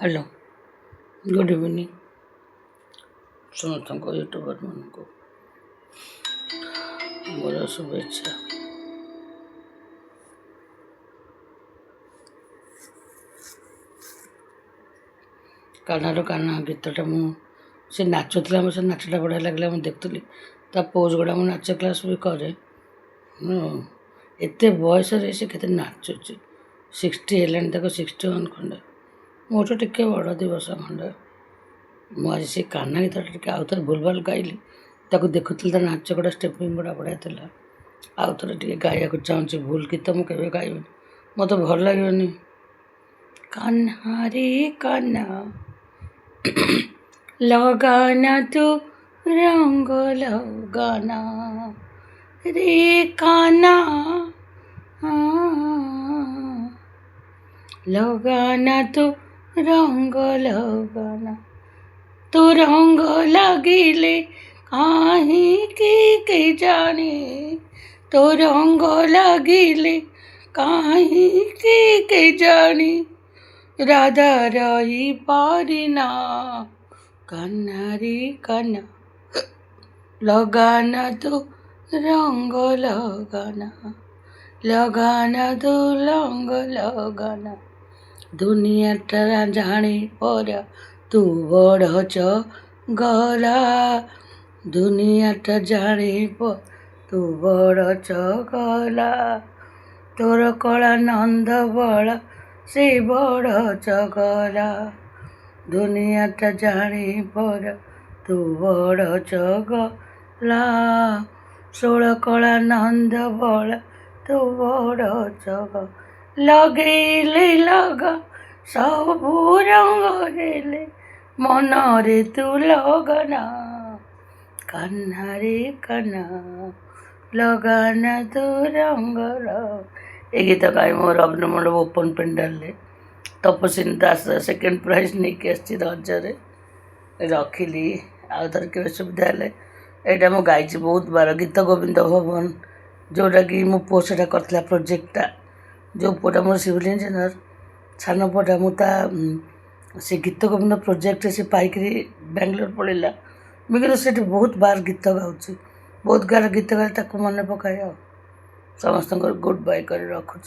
Hello good evening समस्त YouTuber मान को मोर शुभेच्छा। कानार काना गीतटा से नाचुला से नाचटा बढ़िया लगे मुझे देखुली पोज गुड़ा मुझे नाच क्लास भी करे एत बयस से के नाचुची 60 है देखो 61 खंडे मोटो टिके बड़ 2 वर्ष खंडे मुझे से काना गीतटा टे आउ थे भूल भाल गाइली देखुली नाच गुड़ा स्टेपिंग गुड़ा बढ़िया था आउ थे टे गाया चाहूँगी भूल गीत मुझे गायबी मत भल लगे कान्हा रे कान्हा लगाना तू रंग लगाना रे कान्हा लगाना तू रंग लगाना तू रंग लगिले काहे के जाने तो रंग लगिले काहे के जाने राधा रही पारिना कान्हा रे कान्हा लगाना तो रंग लगाना लगाना तो रंग लगाना दुनिया टरा जाने पर तू बड़ चगला दुनिया टा जाने पर तू बड़ चगला तोर कला नंद बड़ा से बड़ चगला दुनिया टा जाने पर तू बड़ चगला 16 कला नंद बड़ा तू बड़ चग लगेले लगा सबू रंग हेले मन रे तू लगना कान्हा रे कान्हा लगाना तू रंग ये गीत गाई मोर अभिनव मंडप ओपन पेंडाल तपस्विनी दास सेकेंड प्राइज नहीं के रजरे रखिली आउ थर के सुविधा है यहाँ मुझे गाई बहुत बार गीत गोविंद भवन जोटा कि मो पुओ से करता प्रोजेक्टा जो पुटा मोर सिविल इंजीनियर सान पुटा से गीत गोविंद प्रोजेक्ट से पाइक बेंगलोर पड़ेगा मुझे से बहुत बार गीत गाँची बहुत गार गीत गाई मन पकाए समस्त गुड बाय कर रखुच।